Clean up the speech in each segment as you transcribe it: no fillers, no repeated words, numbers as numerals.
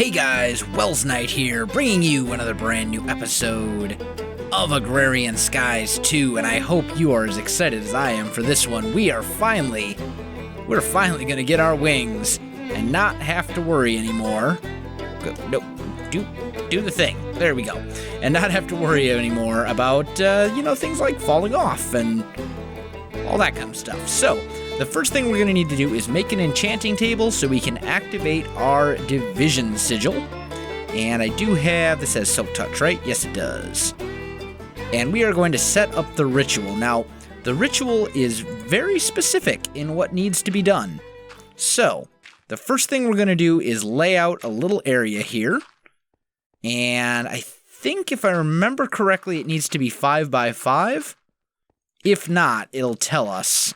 Hey guys, Welsknight here, bringing you another brand new episode of Agrarian Skies 2, and I hope you are as excited as I am for this one. We're finally gonna get our wings and not have to worry anymore. Do the thing. There we go. And not have to worry anymore about, things like falling off and all that kind of stuff. So, the first thing we're going to need to do is make an enchanting table so we can activate our division sigil. And I do have, this says Silk Touch, right? Yes, it does. And we are going to set up the ritual. Now, the ritual is very specific in what needs to be done. So, the first thing we're going to do is lay out a little area here. And I think if I remember correctly, it needs to be 5 by 5. If not, it'll tell us.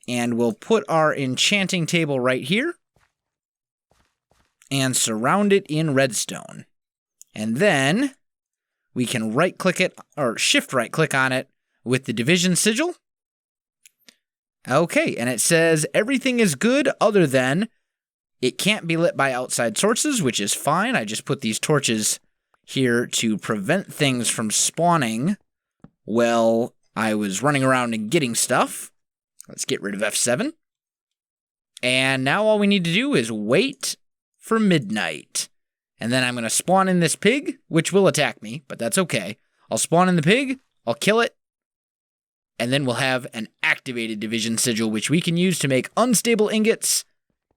And we'll put our enchanting table right here and surround it in redstone. And then we can right-click it, or shift right-click on it with the division sigil. Okay, and it says everything is good other than it can't be lit by outside sources, which is fine. I just put these torches here to prevent things from spawning while I was running around and getting stuff. Let's get rid of F7. And now all we need to do is wait for midnight. And then I'm going to spawn in this pig, which will attack me, but that's okay. I'll spawn in the pig, I'll kill it, and then we'll have an activated division sigil, which we can use to make unstable ingots,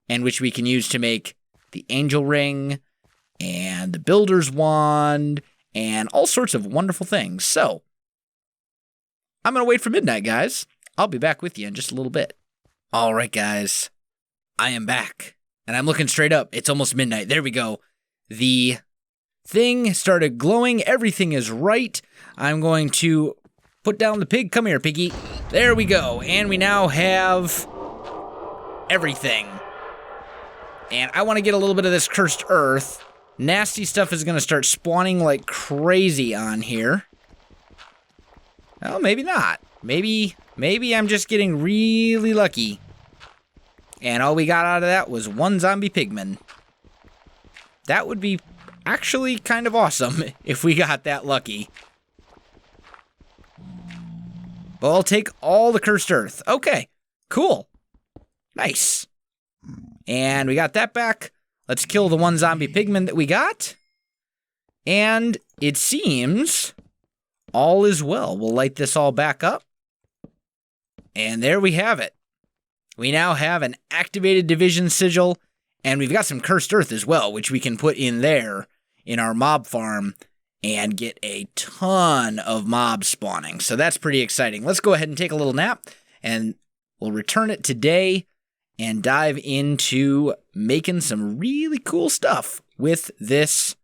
and which we can use to make the angel ring, and the builder's wand, and all sorts of wonderful things. So, I'm going to wait for midnight, guys. I'll be back with you in just a little bit. All right, guys. I am back. And I'm looking straight up. It's almost midnight. There we go. The thing started glowing. Everything is right. I'm going to put down the pig. Come here, piggy. There we go. And we now have everything. And I want to get a little bit of this cursed earth. Nasty stuff is going to start spawning like crazy on here. Well, maybe not. Maybe I'm just getting really lucky. And all we got out of that was one zombie pigman. That would be actually kind of awesome if we got that lucky. But I'll take all the cursed earth. Okay, cool. Nice. And we got that back. Let's kill the one zombie pigman that we got. And it seems all is well. We'll light this all back up. And there we have it. We now have an activated division sigil, and we've got some cursed earth as well, which we can put in there in our mob farm and get a ton of mobs spawning. So that's pretty exciting. Let's go ahead and take a little nap, and we'll return it today and dive into making some really cool stuff with this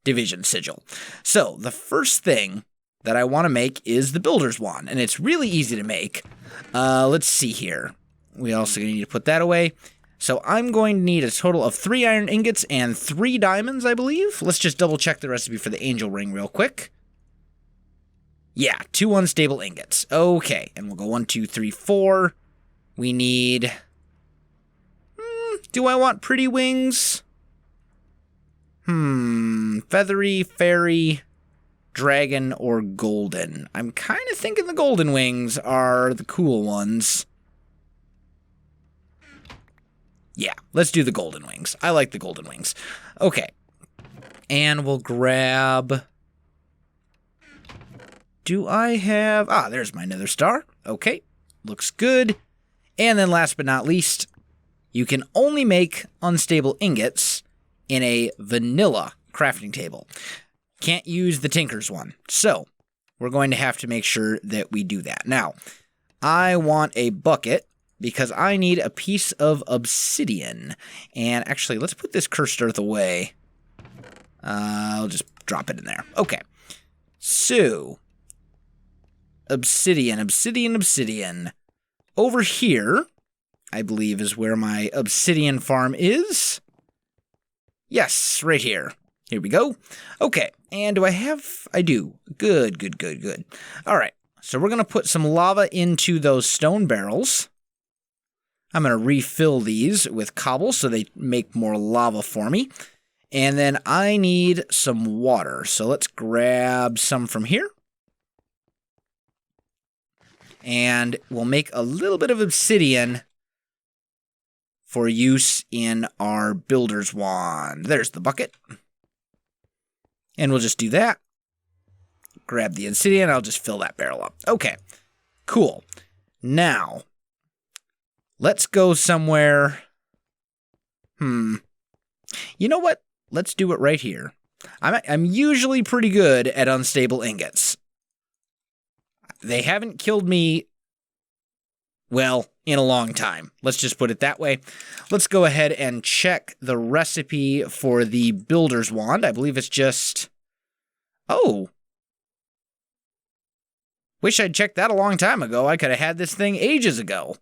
division sigil. So the first thing that I want to make is the builder's wand, and it's really easy to make. Let's see here. We also need to put that away. So I'm going to need a total of 3 iron ingots and 3 diamonds, I believe. Let's just double check the recipe for the angel ring real quick. Yeah, 2 unstable ingots. Okay, and we'll go 1, 2, 3, 4. We need... do I want pretty wings? Feathery, fairy, dragon, or golden. I'm kind of thinking the golden wings are the cool ones. Yeah, let's do the golden wings. I like the golden wings. Okay. And we'll grab... Do I have... there's my nether star. Okay, looks good. And then last but not least, you can only make unstable ingots in a vanilla crafting table. Can't use the Tinker's one. So, we're going to have to make sure that we do that. Now, I want a bucket because I need a piece of obsidian. And actually, let's put this cursed earth away. I'll just drop it in there. Okay. So, obsidian. Over here, I believe, is where my obsidian farm is. Yes, right here. Here we go. Okay, and do I have... I do. Good. All right, so we're going to put some lava into those stone barrels. I'm going to refill these with cobble so they make more lava for me. And then I need some water. So let's grab some from here. And we'll make a little bit of obsidian for use in our builder's wand. There's the bucket. And we'll just do that. Grab the obsidian. I'll just fill that barrel up. Okay, cool. Now, let's go somewhere. You know what? Let's do it right here. I'm usually pretty good at unstable ingots. They haven't killed me, well, in a long time. Let's just put it that way. Let's go ahead and check the recipe for the builder's wand. I believe it's just... Oh. Wish I'd checked that a long time ago. I could have had this thing ages ago.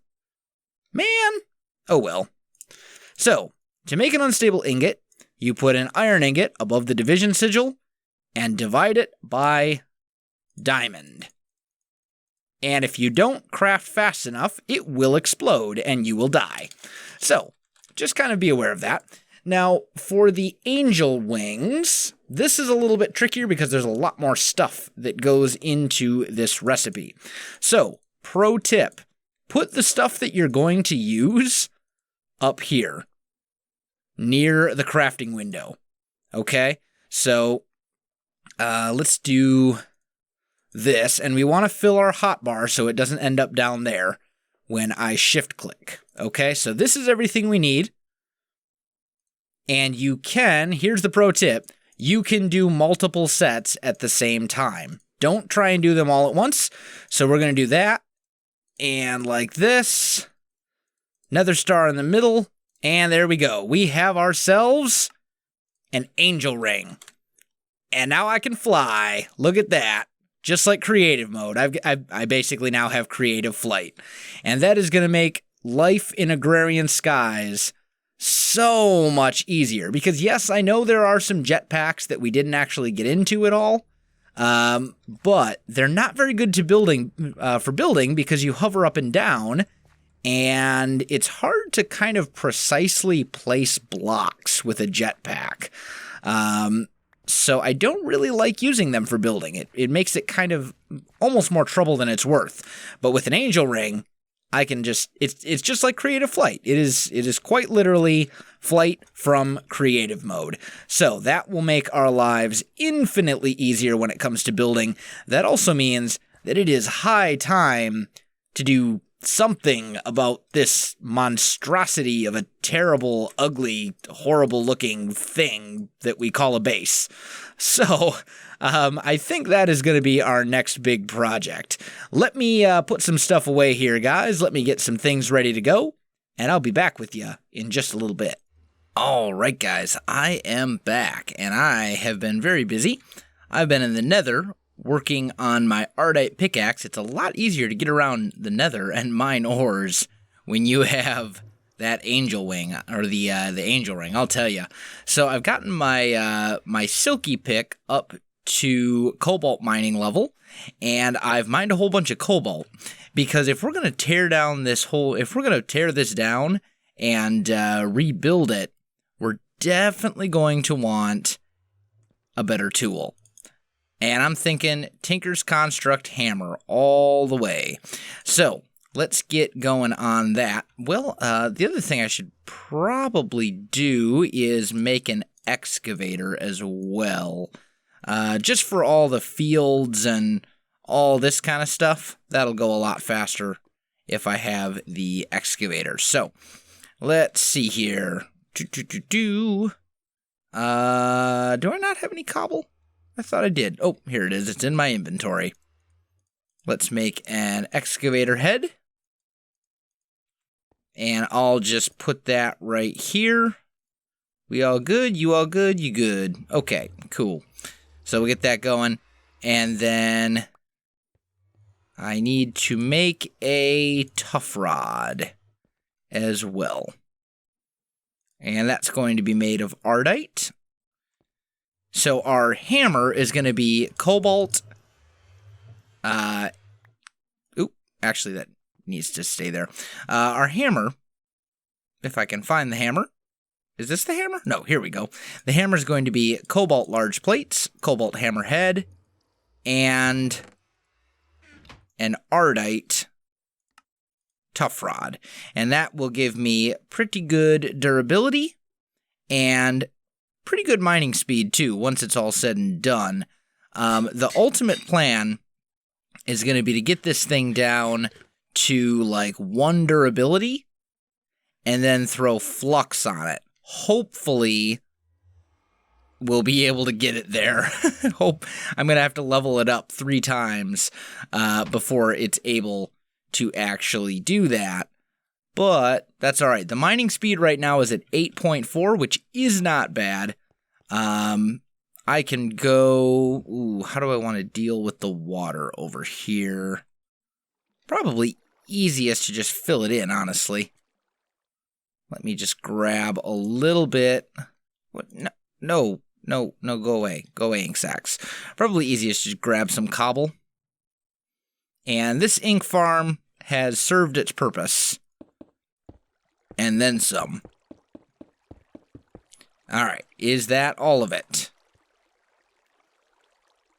Man. Oh well. So, to make an unstable ingot, you put an iron ingot above the division sigil and divide it by diamond. And if you don't craft fast enough, it will explode and you will die. So, just kind of be aware of that. Now, for the angel wings, this is a little bit trickier because there's a lot more stuff that goes into this recipe. So, pro tip, put the stuff that you're going to use up here, near the crafting window. Okay? So, let's do this, and we want to fill our hotbar so it doesn't end up down there when I shift click. Okay, so this is everything we need. And you can, here's the pro tip, you can do multiple sets at the same time. Don't try and do them all at once. So we're going to do that, and like this, nether star in the middle, and there we go. We have ourselves an angel ring. And now I can fly. Look at that. Just like creative mode, I basically now have creative flight. And that is going to make life in Agrarian Skies so much easier. Because yes, I know there are some jetpacks that we didn't actually get into at all. But they're not very good to for building because you hover up and down. And it's hard to kind of precisely place blocks with a jetpack. So I don't really like using them for building. It makes it kind of almost more trouble than it's worth. But with an angel ring, I can just, it's just like creative flight. It is quite literally flight from creative mode. So that will make our lives infinitely easier when it comes to building. That also means that it is high time to do something about this monstrosity of a terrible, ugly, horrible-looking thing that we call a base. So, I think that is going to be our next big project. Let me put some stuff away here, guys. Let me get some things ready to go, and I'll be back with you in just a little bit. All right, guys, I am back, and I have been very busy. I've been in the nether working on my Ardite pickaxe. It's a lot easier to get around the nether and mine ores when you have that angel wing, or the angel ring, I'll tell you. So I've gotten my my silky pick up to cobalt mining level, and I've mined a whole bunch of cobalt, because if we're going to tear down this if we're going to tear this down and rebuild it, we're definitely going to want a better tool. And I'm thinking Tinker's Construct Hammer all the way. So, let's get going on that. Well, the other thing I should probably do is make an excavator as well. Just for all the fields and all this kind of stuff. That'll go a lot faster if I have the excavator. So, let's see here. Do I not have any cobble? I thought I did. Oh, here it is. It's in my inventory. Let's make an excavator head. And I'll just put that right here. We all good? You all good? You good? Okay, cool. So we'll get that going. And then I need to make a tough rod as well. And that's going to be made of Ardite. So our hammer is going to be cobalt. Actually, that needs to stay there. Our hammer if I can find the hammer. Is this the hammer? No, here we go. The hammer is going to be cobalt large plates, cobalt hammerhead, and an ardite tough rod. And that will give me pretty good durability and pretty good mining speed too, once it's all said and done. The ultimate plan is going to be to get this thing down to like 1 durability and then throw flux on it. Hopefully, we'll be able to get it there. I'm going to have to level it up 3 times before it's able to actually do that. But that's all right. The mining speed right now is at 8.4, which is not bad. I can go... Ooh, how do I want to deal with the water over here? Probably easiest to just fill it in, honestly. Let me just grab a little bit. What? No, go away. Go away, ink sacks. Probably easiest to just grab some cobble. And this ink farm has served its purpose. And then some. Alright, is that all of it?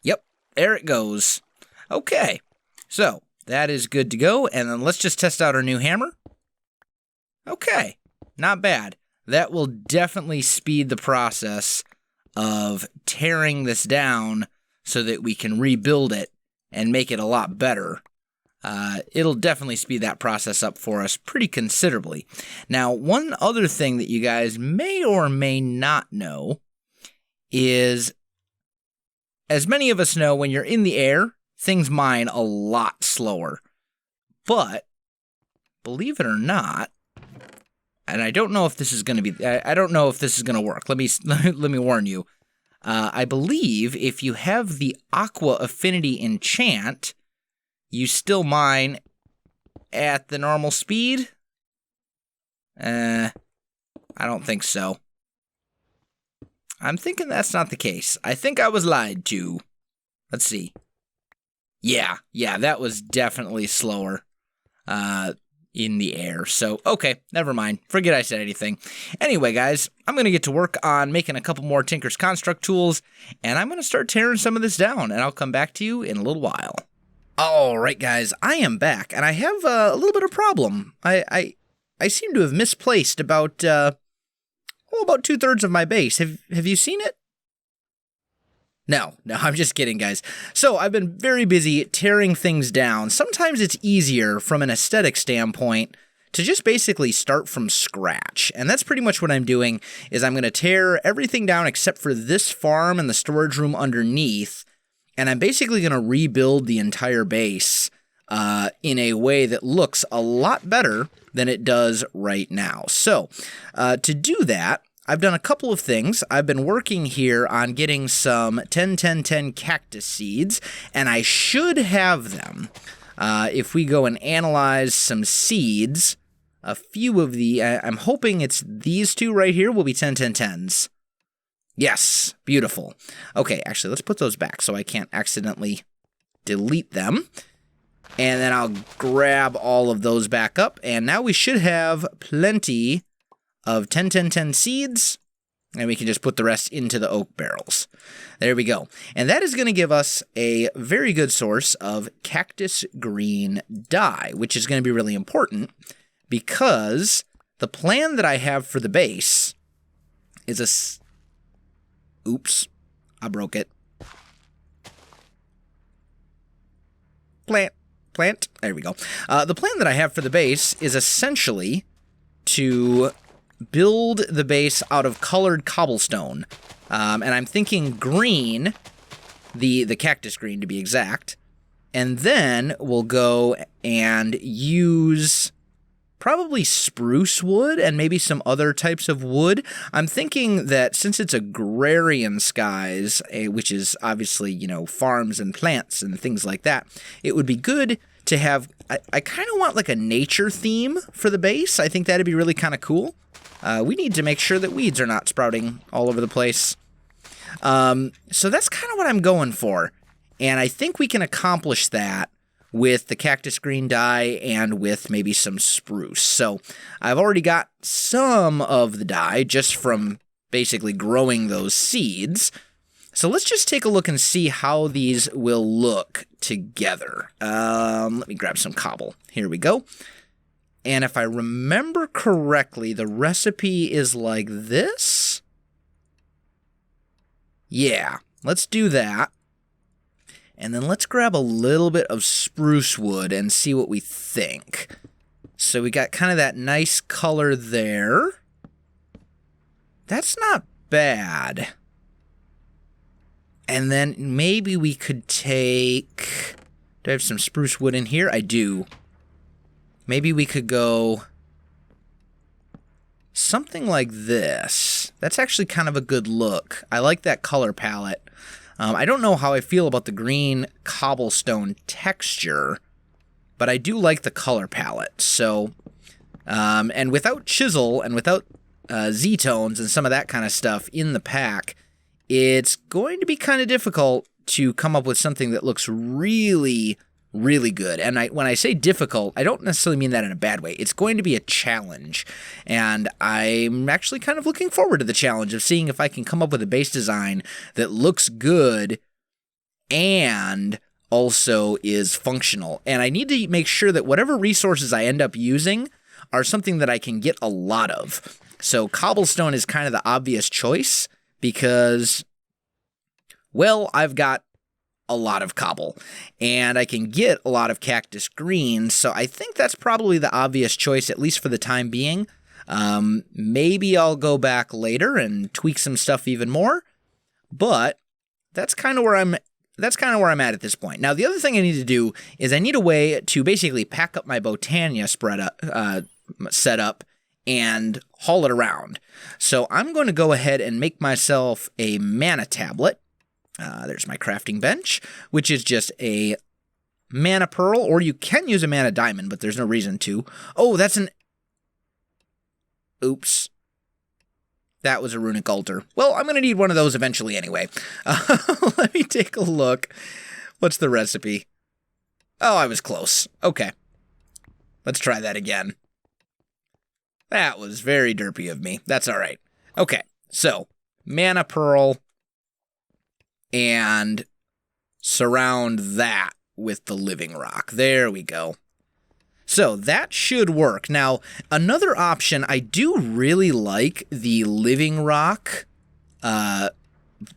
Yep, there it goes. Okay, so that is good to go. And then let's just test out our new hammer. Okay. Not bad. That will definitely speed the process of tearing this down so that we can rebuild it and make it a lot better. It'll definitely speed that process up for us pretty considerably. Now, one other thing that you guys may or may not know is, as many of us know, when you're in the air, things mine a lot slower. But, believe it or not, and I don't know if this is going to be, I don't know if this is going to work. Let me warn you. I believe if you have the Aqua Affinity enchant, you still mine at the normal speed. I don't think so. I'm thinking that's not the case. I think I was lied to. Let's see. Yeah, that was definitely slower. In the air. So, okay, never mind. Forget I said anything. Anyway, guys, I'm going to get to work on making a couple more Tinker's Construct tools, and I'm going to start tearing some of this down, and I'll come back to you in a little while. All right, guys, I am back, and I have a little bit of problem. I seem to have misplaced about 2/3 of my base. Have you seen it? No, I'm just kidding, guys. So I've been very busy tearing things down. Sometimes it's easier from an aesthetic standpoint to just basically start from scratch. And that's pretty much what I'm doing, is I'm going to tear everything down except for this farm and the storage room underneath. And I'm basically going to rebuild the entire base in a way that looks a lot better than it does right now. So to do that, I've done a couple of things. I've been working here on getting some 10-10-10 cactus seeds, and I should have them. If we go and analyze some seeds, a few of I'm hoping it's these two right here will be 10-10-10s. Yes, beautiful. Okay, actually, let's put those back so I can't accidentally delete them. And then I'll grab all of those back up, and now we should have plenty of 10-10-10 seeds, and we can just put the rest into the oak barrels. There we go. And that is going to give us a very good source of cactus green dye, which is going to be really important because the plan that I have for the base is oops, I broke it. Plant. There we go. The plan that I have for the base is essentially to build the base out of colored cobblestone. And I'm thinking green, the cactus green to be exact. And then we'll go and use probably spruce wood and maybe some other types of wood. I'm thinking that since it's Agrarian Skies, which is obviously, farms and plants and things like that, it would be good to have, I kind of want like a nature theme for the base. I think that'd be really kind of cool. We need to make sure that weeds are not sprouting all over the place. So that's kind of what I'm going for. And I think we can accomplish that with the cactus green dye and with maybe some spruce. So I've already got some of the dye just from basically growing those seeds. So let's just take a look and see how these will look together. Let me grab some cobble. Here we go. And if I remember correctly, the recipe is like this. Yeah, let's do that. And then let's grab a little bit of spruce wood and see what we think. So we got kind of that nice color there. That's not bad. And then maybe we could take... Do I have some spruce wood in here? I do. Maybe we could go something like this. That's actually kind of a good look. I like that color palette. I don't know how I feel about the green cobblestone texture, but I do like the color palette. So, and without chisel and without Z-tones and some of that kind of stuff in the pack, it's going to be kind of difficult to come up with something that looks really, really good. And when I say difficult, I don't necessarily mean that in a bad way. It's going to be a challenge. And I'm actually kind of looking forward to the challenge of seeing if I can come up with a base design that looks good and also is functional. And I need to make sure that whatever resources I end up using are something that I can get a lot of. So cobblestone is kind of the obvious choice because, well, I've got a lot of cobble, and I can get a lot of cactus green, so I think that's probably the obvious choice, at least for the time being. Maybe I'll go back later and tweak some stuff even more, but that's kind of where I'm at this point. Now, the other thing I need to do is I need a way to basically pack up my Botania setup and haul it around. So I'm going to go ahead and make myself a mana tablet. There's my crafting bench, which is just a mana pearl, or you can use a mana diamond, but there's no reason to. Oh, that's an... Oops. That was a runic altar. Well, I'm going to need one of those eventually anyway. Let me take a look. What's the recipe? Oh, I was close. Okay. Let's try that again. That was very derpy of me. That's all right. Okay, so mana pearl and surround that with the living rock. There we go. So that should work. Now, another option, I do really like the living rock, the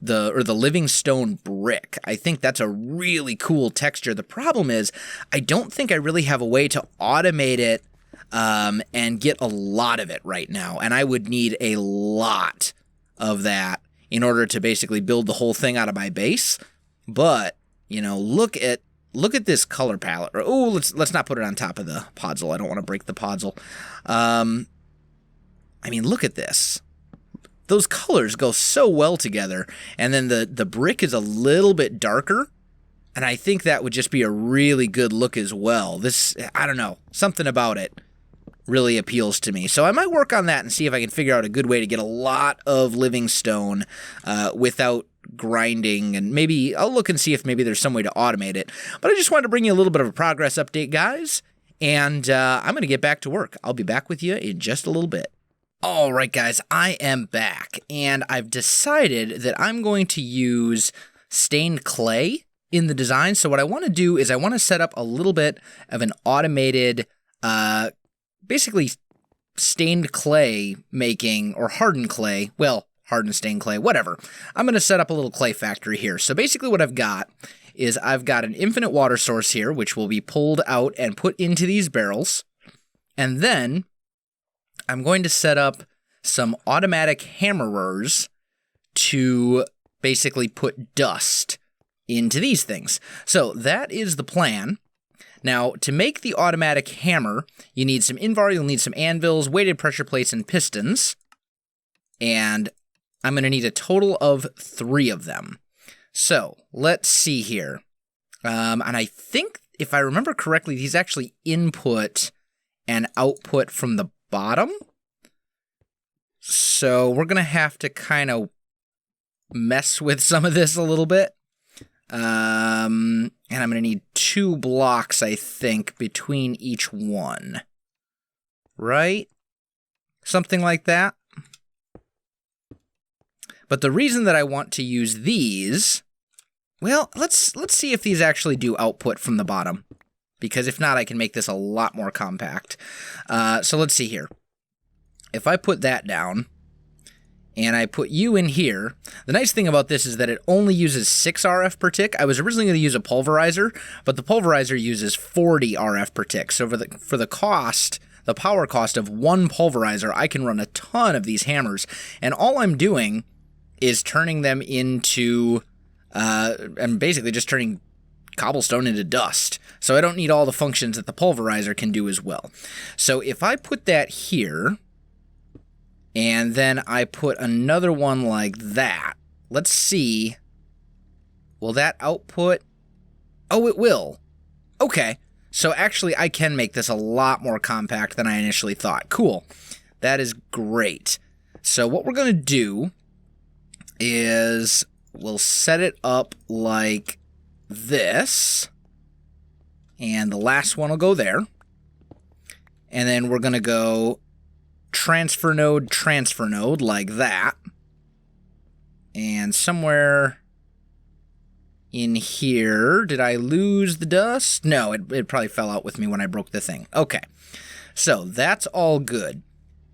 living stone brick. I think that's a really cool texture. The problem is, I don't think I really have a way to automate it and get a lot of it right now. And I would need a lot of that in order to basically build the whole thing out of my base. But, you know, look at this color palette. Oh, let's not put it on top of the podzol. I don't want to break the podzol. I mean, look at this. Those colors go so well together. And then the brick is a little bit darker. And I think that would just be a really good look as well. This, I don't know, something about it really appeals to me. So I might work on that and see if I can figure out a good way to get a lot of living stone without grinding, and maybe I'll look and see if maybe there's some way to automate it. But I just wanted to bring you a little bit of a progress update, guys, and I'm going to get back to work. I'll be back with you in just a little bit. All right, guys, I am back, and I've decided that I'm going to use stained clay in the design. So what I want to do is I want to set up a little bit of an automated basically stained clay making, or hardened clay, well, hardened stained clay, whatever. I'm going to set up a little clay factory here. So basically what I've got is I've got an infinite water source here, which will be pulled out and put into these barrels. And then I'm going to set up some automatic hammerers to basically put dust into these things. So that is the plan. Now, to make the automatic hammer, you need some invar, you'll need some anvils, weighted pressure plates, and pistons. And I'm going to need a total of 3 of them. So, let's see here. And I think, if I remember correctly, these actually input and output from the bottom. So, we're going to have to kind of mess with some of this a little bit. And I'm going to need 2 blocks, I think, between each one. Right? Something like that. But the reason that I want to use these, well, let's see if these actually do output from the bottom. Because if not, I can make this a lot more compact. So let's see here. If I put that down, and I put you in here, the nice thing about this is that it only uses 6 RF per tick. I was originally going to use a pulverizer, but the pulverizer uses 40 RF per tick. So for the cost, the power cost of 1 pulverizer, I can run a ton of these hammers. And all I'm doing is turning them into, I'm basically just turning cobblestone into dust. So I don't need all the functions that the pulverizer can do as well. So if I put that here, and then I put another one like that, let's see, will that output? Oh, it will. Okay, so actually I can make this a lot more compact than I initially thought. Cool, that is great. So what we're going to do is we'll set it up like this, and the last one will go there, and then we're going to go transfer node like that, and somewhere in here, did I lose the dust? No, it probably fell out with me when I broke the thing. Okay, so that's all good.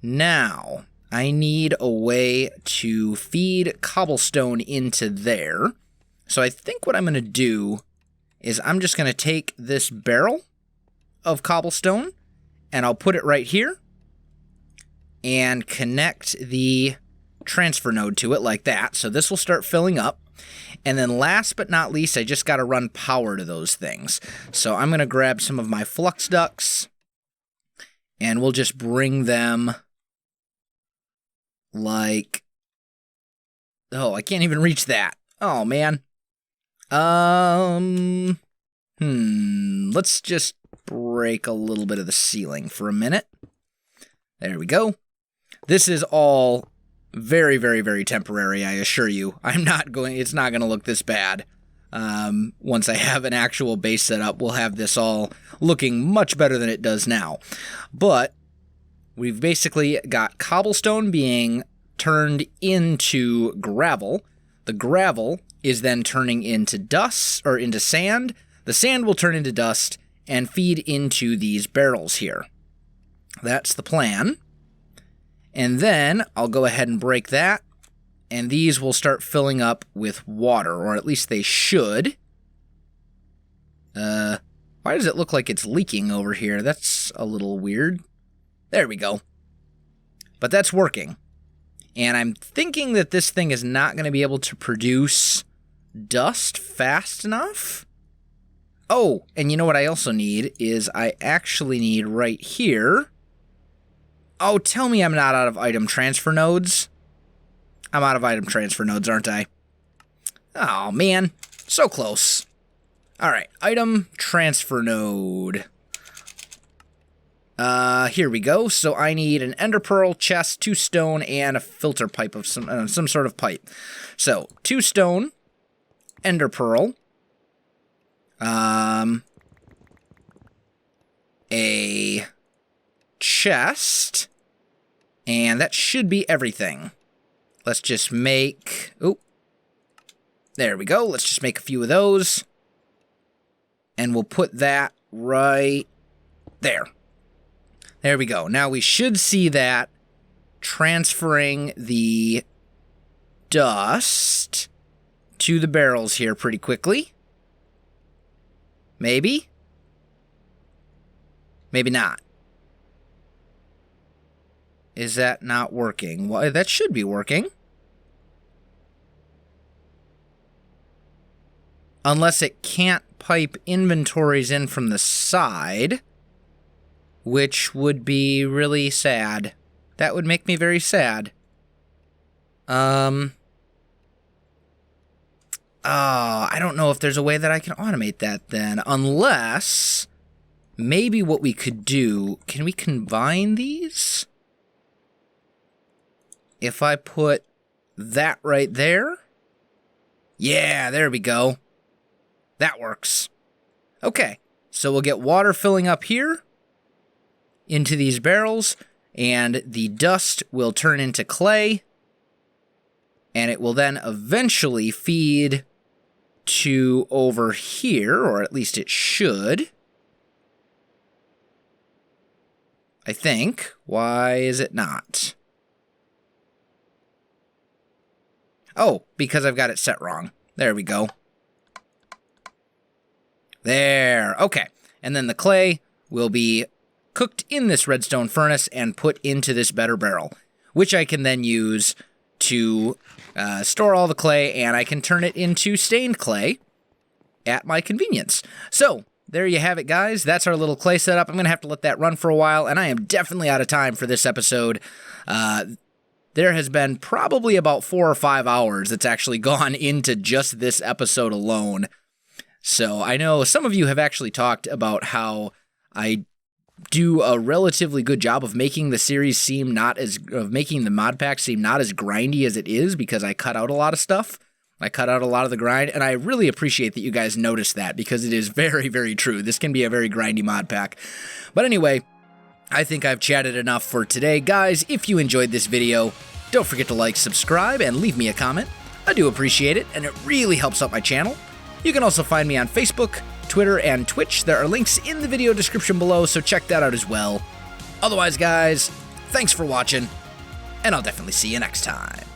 Now I need a way to feed cobblestone into there. So I think what I'm going to do is I'm just going to take this barrel of cobblestone and I'll put it right here and connect the transfer node to it like that. So this will start filling up. And then last but not least, I just got to run power to those things. So I'm going to grab some of my flux ducts and we'll just bring them like, oh, I can't even reach that. Oh, man. Let's just break a little bit of the ceiling for a minute. There we go. This is all very, very, very temporary, I assure you. It's not going to look this bad. Once I have an actual base set up, we'll have this all looking much better than it does now. But we've basically got cobblestone being turned into gravel. The gravel is then turning into dust, or into sand. The sand will turn into dust and feed into these barrels here. That's the plan. And then I'll go ahead and break that, and these will start filling up with water, or at least they should. Why does it look like it's leaking over here? That's a little weird. There we go. But that's working. And I'm thinking that this thing is not going to be able to produce dust fast enough. Oh, and you know what I also need is I actually need right here. Oh, tell me I'm not out of item transfer nodes. I'm out of item transfer nodes, aren't I? Oh, man. So close. All right, item transfer node. Here we go. So I need an ender pearl, chest, 2 stone, and a filter pipe of some sort of pipe. So 2 stone, ender pearl, a chest, and that should be everything. Let's just make, oh, there we go. Let's just make a few of those, and we'll put that right there. There we go. Now we should see that transferring the dust to the barrels here pretty quickly. Maybe? Maybe not. Is that not working? Well, that should be working. Unless it can't pipe inventories in from the side, which would be really sad. That would make me very sad. I don't know if there's a way that I can automate that then, unless maybe what we could do, can we combine these? If I put that right there? Yeah, there we go. That works. Okay, so we'll get water filling up here into these barrels, and the dust will turn into clay, and it will then eventually feed to over here, or at least it should. I think. Why is it not? Oh, because I've got it set wrong. There we go. There. Okay. And then the clay will be cooked in this redstone furnace and put into this better barrel, which I can then use to store all the clay, and I can turn it into stained clay at my convenience. So, there you have it, guys. That's our little clay setup. I'm going to have to let that run for a while, and I am definitely out of time for this episode. There has been probably about 4 or 5 hours that's actually gone into just this episode alone. So I know some of you have actually talked about how I do a relatively good job of making the series seem making the mod pack seem not as grindy as it is, because I cut out a lot of stuff. I cut out a lot of the grind, and I really appreciate that you guys noticed that, because it is very, very true. This can be a very grindy mod pack. But anyway, I think I've chatted enough for today. Guys, if you enjoyed this video, don't forget to like, subscribe, and leave me a comment. I do appreciate it, and it really helps out my channel. You can also find me on Facebook, Twitter, and Twitch. There are links in the video description below, so check that out as well. Otherwise, guys, thanks for watching, and I'll definitely see you next time.